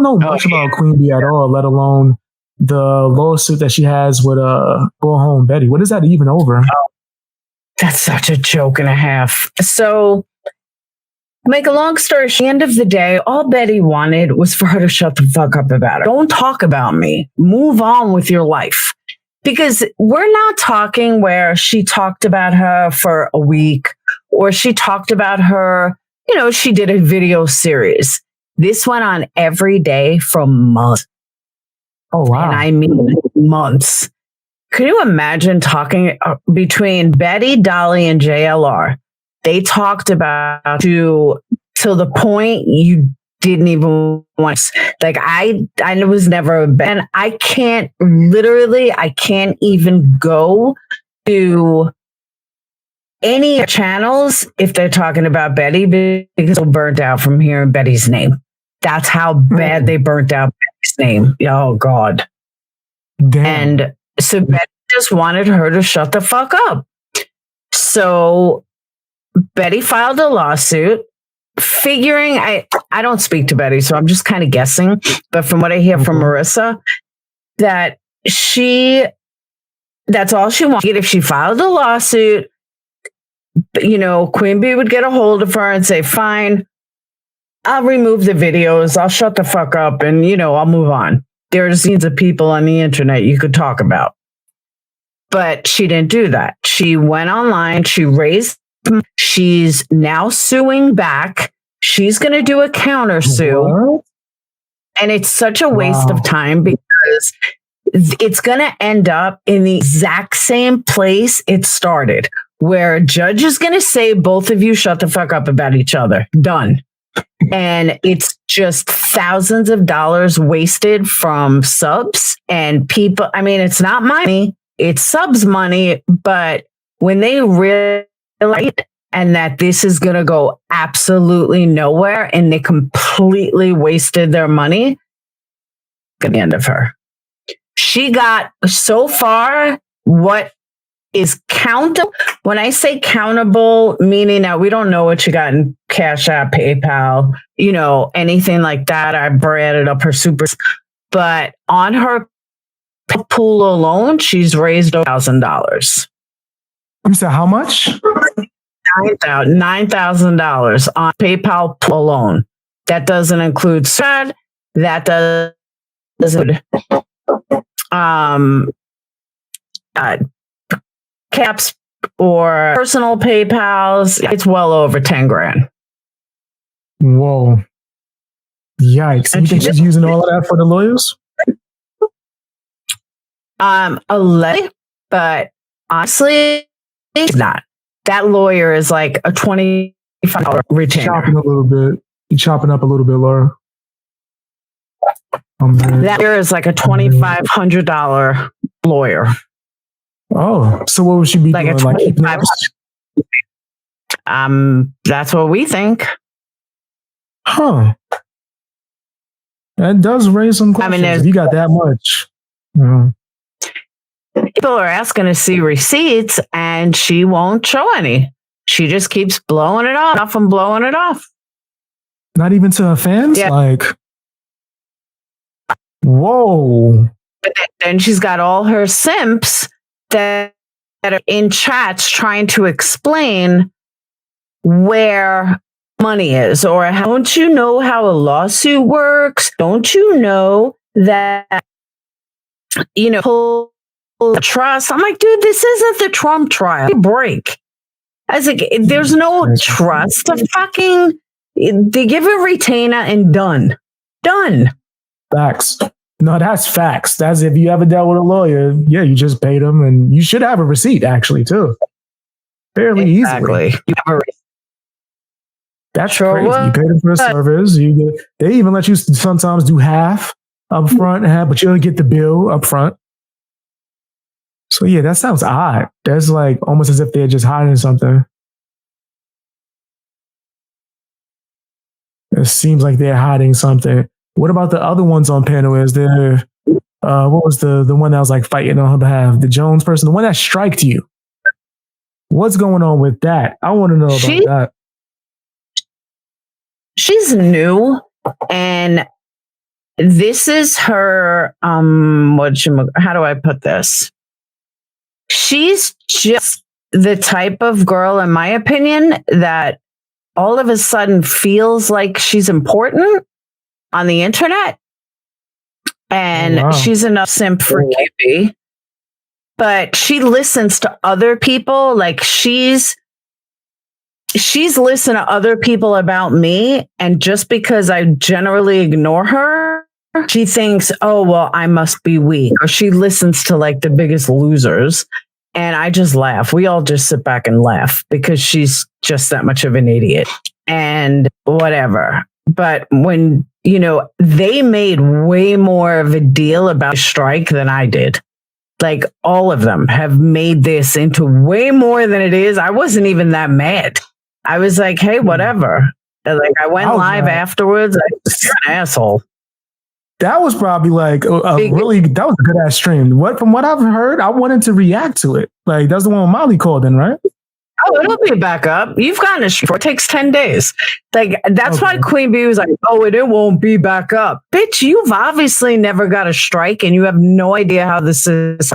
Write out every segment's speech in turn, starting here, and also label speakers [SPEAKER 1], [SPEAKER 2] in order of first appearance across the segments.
[SPEAKER 1] know much about QueenBee at all, let alone the lawsuit that she has with Bullhorn Betty. What is that even over?
[SPEAKER 2] That's such a joke and a half. So, make a long story short, at the end of the day, all Betty wanted was for her to shut the fuck up about it. Don't talk about me. Move on with your life. Because we're not talking where she talked about her for a week or she talked about her, she did a video series. This went on every day for months.
[SPEAKER 1] Oh, wow.
[SPEAKER 2] And I mean months. Can you imagine talking between Betty, Dolly, and JLR? They talked about you to the point you didn't even want. Like I was never a and I can't even go to any channels if they're talking about Betty because they're burnt out from hearing Betty's name. That's how bad they burnt out Betty's name. Oh God. Damn. And so Betty just wanted her to shut the fuck up. So Betty filed a lawsuit, figuring I don't speak to Betty, so I'm just kind of guessing. But from what I hear from Marissa, that that's all she wanted. If she filed a lawsuit, QueenBee would get a hold of her and say, fine, I'll remove the videos. I'll shut the fuck up and, I'll move on. There's scenes of people on the internet you could talk about. But she didn't do that. She went online. She raised. She's now suing back. She's going to do a countersue. What? And it's such a waste of time because it's going to end up in the exact same place it started, where a judge is going to say, both of you shut the fuck up about each other. Done. And it's just thousands of dollars wasted from subs and people. I mean, it's not money, it's subs money. But when they realize and that this is going to go absolutely nowhere and they completely wasted their money, at the end of her. She got so far what is countable. When I say countable, meaning that we don't know what she got in Cash App, PayPal, anything like that. I added up her supers, but on her pool alone, she's raised $1,000.
[SPEAKER 1] You said how much?
[SPEAKER 2] $9,000 on PayPal alone. That doesn't include spread. That doesn't caps or personal PayPals. It's well over 10 grand.
[SPEAKER 1] Whoa. Yikes. And you think she's using all of that for the lawyers?
[SPEAKER 2] Allegedly, but honestly, it's not. That lawyer is like a $25 retainer.
[SPEAKER 1] Chopping a little bit. You're chopping up a little bit, Laura.
[SPEAKER 2] That lawyer is like a $2,500 lawyer.
[SPEAKER 1] Oh, so what would she be
[SPEAKER 2] like
[SPEAKER 1] doing?
[SPEAKER 2] Like that's what we think.
[SPEAKER 1] Huh. That does raise some questions. I mean, if you got that much.
[SPEAKER 2] People are asking to see receipts and she won't show any. She just keeps blowing it off and blowing it off.
[SPEAKER 1] Not even to her fans?
[SPEAKER 2] Yeah.
[SPEAKER 1] Like, whoa.
[SPEAKER 2] But then she's got all her simps that are in chats trying to explain where money is, or don't you know how a lawsuit works? Don't you know that, pull trust? I'm like, dude, this isn't the Trump trial. Break. I was like, there's no trust. They give a retainer and done.
[SPEAKER 1] Facts. No, that's facts. That's if you ever dealt with a lawyer, yeah, you just paid them and you should have a receipt actually too. Fairly easily.
[SPEAKER 2] You have a receipt.
[SPEAKER 1] That's sure crazy. You pay them for a service. They even let you sometimes do half up front, but you don't get the bill up front. So yeah, that sounds odd. That's like almost as if they're just hiding something. It seems like they're hiding something. What about the other ones on panel? Is there, what was the one that was like fighting on her behalf? The Jones person, the one that striked you. What's going on with that? I want to know about that.
[SPEAKER 2] She's new, and this is her, how do I put this? She's just the type of girl, in my opinion, that all of a sudden feels like she's important on the internet. And she's enough simp for QB. But she listens to other people. Like she's listened to other people about me. And just because I generally ignore her, she thinks, oh, well, I must be weak. Or she listens to like the Biggest Losers. And I just laugh. We all just sit back and laugh because she's just that much of an idiot and whatever. But when, you know, they made way more of a deal about a strike than I did. Like all of them have made this into way more than it is. I wasn't even that mad. I was like, hey, whatever. Like I went live afterwards. You're an asshole.
[SPEAKER 1] That was probably like that was a good ass stream. From what I've heard, I wanted to react to it. Like that's the one Molly called in, right?
[SPEAKER 2] Oh, it'll be back up. You've gotten a stream. It takes 10 days. Like that's why QueenBee was like, oh, it won't be back up. Bitch, you've obviously never got a strike and you have no idea how this is.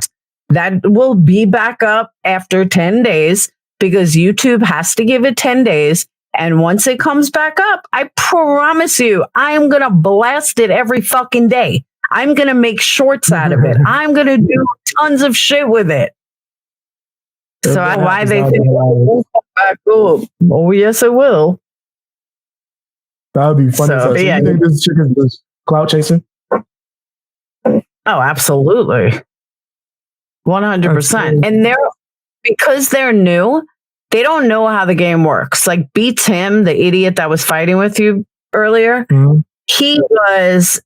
[SPEAKER 2] That will be back up after 10 days because YouTube has to give it 10 days. And once it comes back up, I promise you, I am going to blast it every fucking day. I'm going to make shorts out of it. I'm going to do tons of shit with it. So why they think it will come back up? Oh, yes, it will.
[SPEAKER 1] That would be funny. So yeah. You think this chick is clout chasing?
[SPEAKER 2] Oh, absolutely. 100%. And because they're new, they don't know how the game works. Like Beats him, the idiot that was fighting with you earlier. Mm-hmm. He was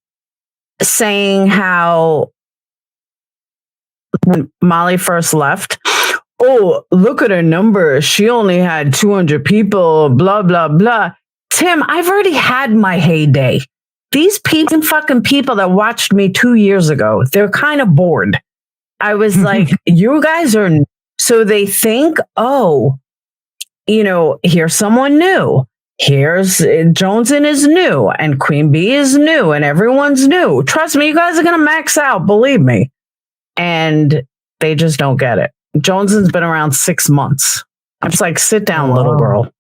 [SPEAKER 2] saying how when Molly first left, oh, look at her numbers. She only had 200 people, blah, blah, blah. Tim, I've already had my heyday. These fucking people that watched me 2 years ago, they're kind of bored. I was like, you guys are... So they think, oh, you know, here's someone new. Here's JoneS'N is new and QueenBee is new and everyone's new. Trust me, you guys are going to max out. Believe me. And they just don't get it. JoneS'N's been around 6 months. I'm just like, sit down, little girl.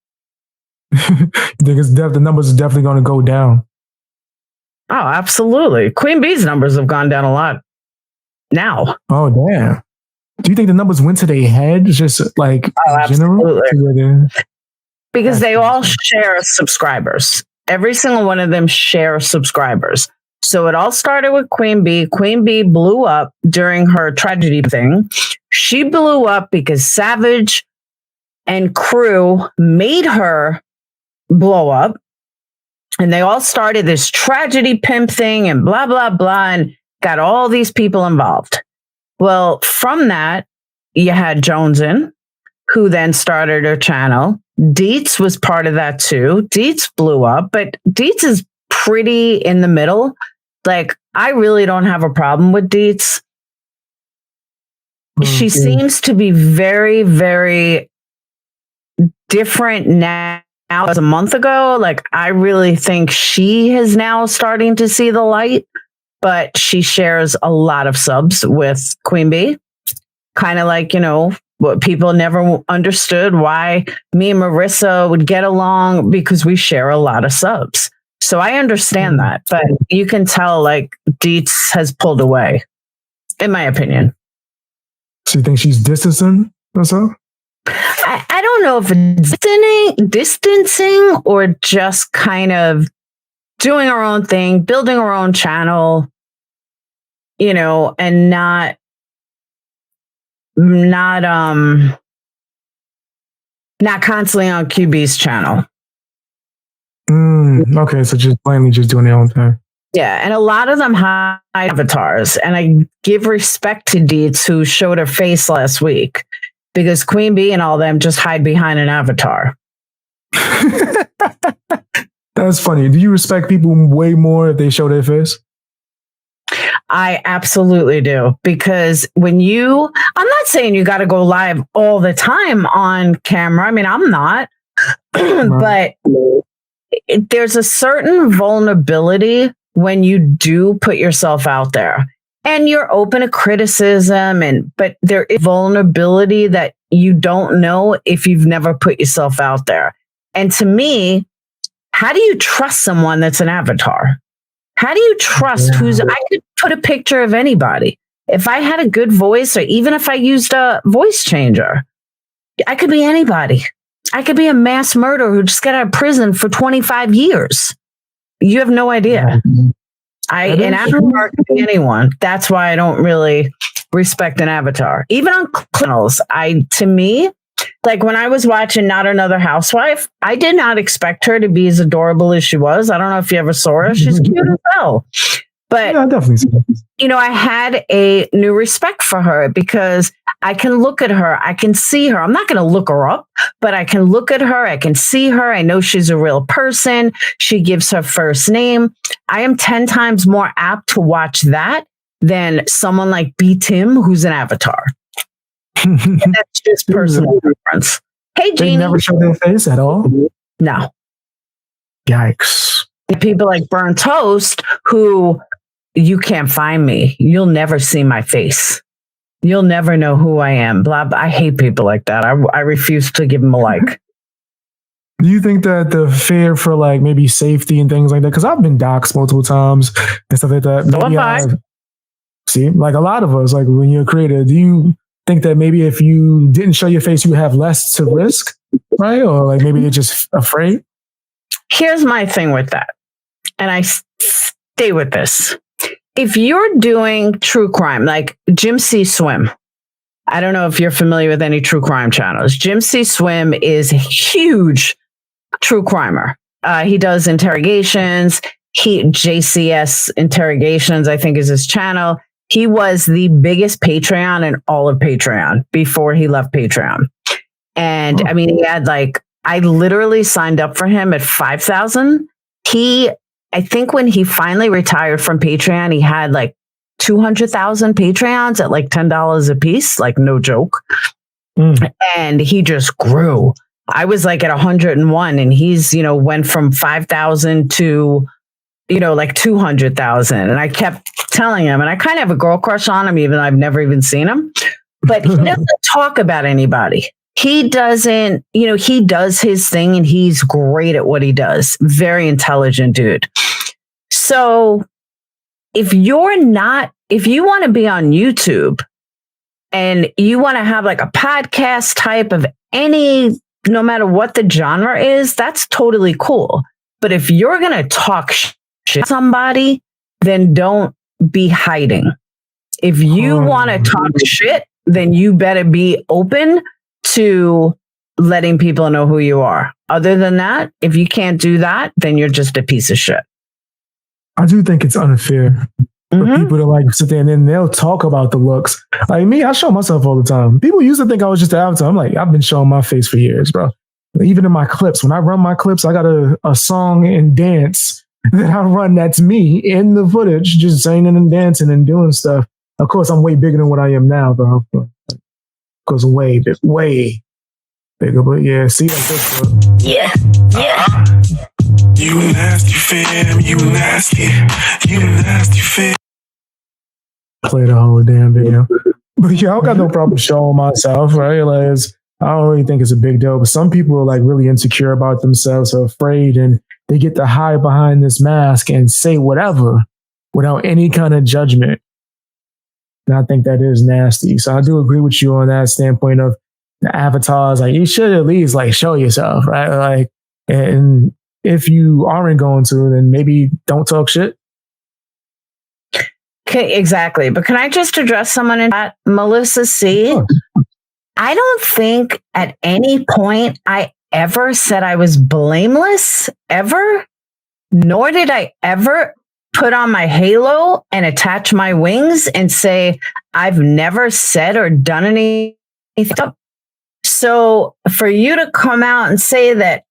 [SPEAKER 1] You think the numbers are definitely going to go down?
[SPEAKER 2] Oh, absolutely. QueenBee's numbers have gone down a lot now.
[SPEAKER 1] Oh, damn. Do you think the numbers went to their head? Just like general?
[SPEAKER 2] Because they all share subscribers. Every single one of them share subscribers. So it all started with QueenBee. QueenBee blew up during her tragedy thing. She blew up because Savage and crew made her blow up. And they all started this tragedy pimp thing and blah, blah, blah, and got all these people involved. Well, from that, you had JoneS'N, who then started her channel. Deets was part of that too. Deets blew up, but Deets is pretty in the middle. Like, I really don't have a problem with Deets. She seems to be very, very different now as a month ago. Like, I really think she is now starting to see the light. But she shares a lot of subs with QueenBee. Kind of like, you know, what people never understood why me and Marissa would get along because we share a lot of subs. So I understand that. But you can tell like Deets has pulled away, in my opinion.
[SPEAKER 1] So you think she's distancing herself?
[SPEAKER 2] I don't know if it's distancing or just kind of doing her own thing, building her own channel, you know, and not constantly on QB's channel.
[SPEAKER 1] Okay, so just plainly just doing their own thing.
[SPEAKER 2] Yeah, and a lot of them hide avatars, and I give respect to Deets who showed her face last week because QueenBee and all them just hide behind an avatar.
[SPEAKER 1] That's funny. Do you respect people way more if they show their face?
[SPEAKER 2] I absolutely do. Because I'm not saying you got to go live all the time on camera. I mean, I'm not. But there's a certain vulnerability when you do put yourself out there and you're open to criticism, but there is vulnerability that you don't know if you've never put yourself out there. And to me, how do you trust someone that's an avatar? How do you trust I could put a picture of anybody. If I had a good voice, or even if I used a voice changer, I could be anybody. I could be a mass murderer who just got out of prison for 25 years. You have no idea. An avatar could be anyone. That's why I don't really respect an avatar. Even on channels, to me, like when I was watching Not Another Housewife, I did not expect her to be as adorable as she was. I don't know if you ever saw her. She's cute as hell. But,
[SPEAKER 1] I definitely see that.
[SPEAKER 2] I had a new respect for her because I can look at her. I can see her. I'm not going to look her up, but I can look at her. I can see her. I know she's a real person. She gives her first name. I am 10 times more apt to watch that than someone like B. Tim, who's an avatar. And that's just personal preference. Hey, Jeannie.
[SPEAKER 1] They never show their face at all?
[SPEAKER 2] No.
[SPEAKER 1] Yikes.
[SPEAKER 2] People like Burn Toast, who you can't find me. You'll never see my face. You'll never know who I am. Blah, blah. I hate people like that. I refuse to give them a like.
[SPEAKER 1] Do you think that the fear for like maybe safety and things like that? Because I've been doxxed multiple times and stuff like that.
[SPEAKER 2] So am I.
[SPEAKER 1] See, like a lot of us, like when you're a creator, do you think that maybe if you didn't show your face, you have less to risk, right? Or like maybe they're just afraid?
[SPEAKER 2] Here's my thing with that. And I stay with this. If you're doing true crime, like Jim C. Swim, I don't know if you're familiar with any true crime channels. Jim C. Swim is a huge true crimer. He does interrogations. JCS Interrogations, I think, is his channel. He was the biggest Patreon in all of Patreon before he left Patreon. And I mean, he had I literally signed up for him at 5,000. I think when he finally retired from Patreon, he had 200,000 Patreons at $10 a piece, no joke. And he just grew. I was at 101 and he's, went from 5,000 to, 200,000. And I kept telling him, and I kind of have a girl crush on him, even though I've never even seen him, but he doesn't talk about anybody. He doesn't, he does his thing and he's great at what he does. Very intelligent dude. So if you want to be on YouTube and you want to have a podcast type of no matter what the genre is, that's totally cool. But if you're going to talk shit to somebody, then don't be hiding. If you want to talk shit, then you better be open to letting people know who you are. Other than that, if you can't do that, then you're just a piece of shit.
[SPEAKER 1] I do think it's unfair for people to sit there and then they'll talk about the looks. Like me, I show myself all the time. People used to think I was just an avatar. I'm I've been showing my face for years, bro. Even in my clips, when I run my clips, I got a song and dance that I run that's me in the footage, just singing and dancing and doing stuff. Of course, I'm way bigger than what I am now, though. Goes way bigger, but yeah, see like this, bro.
[SPEAKER 2] Yeah.
[SPEAKER 3] You nasty fam, you nasty fam.
[SPEAKER 1] Play the whole damn video. But yeah, I don't got no problem showing myself, right? I don't really think it's a big deal, but some people are really insecure about themselves, so afraid, and they get to hide behind this mask and say whatever without any kind of judgment. And I think that is nasty. So I do agree with you on that standpoint of the avatars. You should at least show yourself, right? And if you aren't going to, then maybe don't talk shit.
[SPEAKER 2] Okay, exactly. But can I just address someone in that? Melissa C.
[SPEAKER 1] Sure.
[SPEAKER 2] I don't think at any point I ever said I was blameless, ever. Nor did I ever put on my halo and attach my wings and say, I've never said or done anything. So for you to come out and say that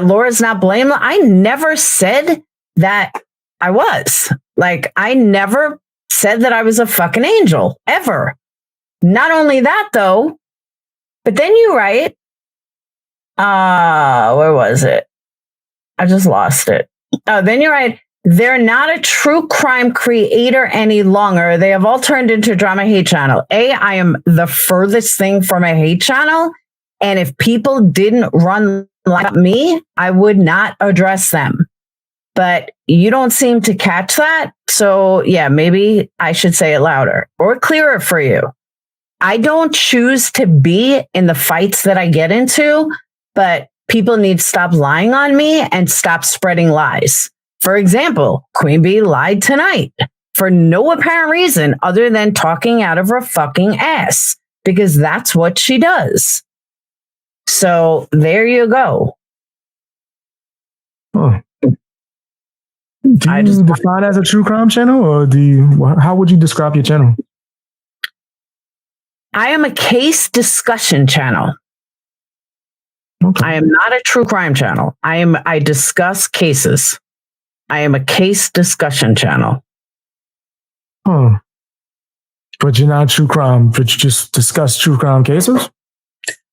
[SPEAKER 2] Laura's not blameless, I never said that I was. I never said that I was a fucking angel, ever. Not only that, though, but then you write, where was it? I just lost it. Oh, then you're right. They're not a true crime creator any longer. They have all turned into drama hate channel. I am the furthest thing from a hate channel. And if people didn't run like me, I would not address them. But you don't seem to catch that. So yeah, maybe I should say it louder or clearer for you. I don't choose to be in the fights that I get into, but people need to stop lying on me and stop spreading lies. For example, QueenBee lied tonight for no apparent reason other than talking out of her fucking ass, because that's what she does. So there you go.
[SPEAKER 1] Oh. Do you define it as a true crime channel, or how would you describe your channel?
[SPEAKER 2] I am a case discussion channel.
[SPEAKER 1] Okay.
[SPEAKER 2] I am not a true crime channel. I discuss cases. I am a case discussion channel.
[SPEAKER 1] Oh. But you're not true crime, but you just discuss true crime cases?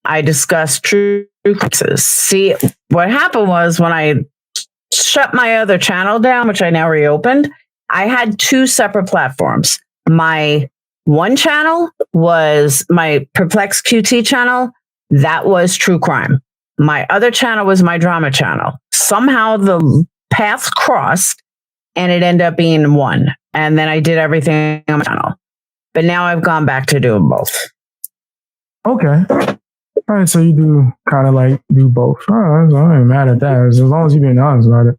[SPEAKER 2] I discuss true cases. See, what happened was when I shut my other channel down, which I now reopened, I had two separate platforms. My one channel was my Perplex QT channel. That was true crime. My other channel was my drama channel. Somehow the paths crossed and it ended up being one. And then I did everything on my channel. But now I've gone back to doing both.
[SPEAKER 1] Okay. All right. So you do kind of like do both. All right. I ain't mad at that. As long as you're being honest about it.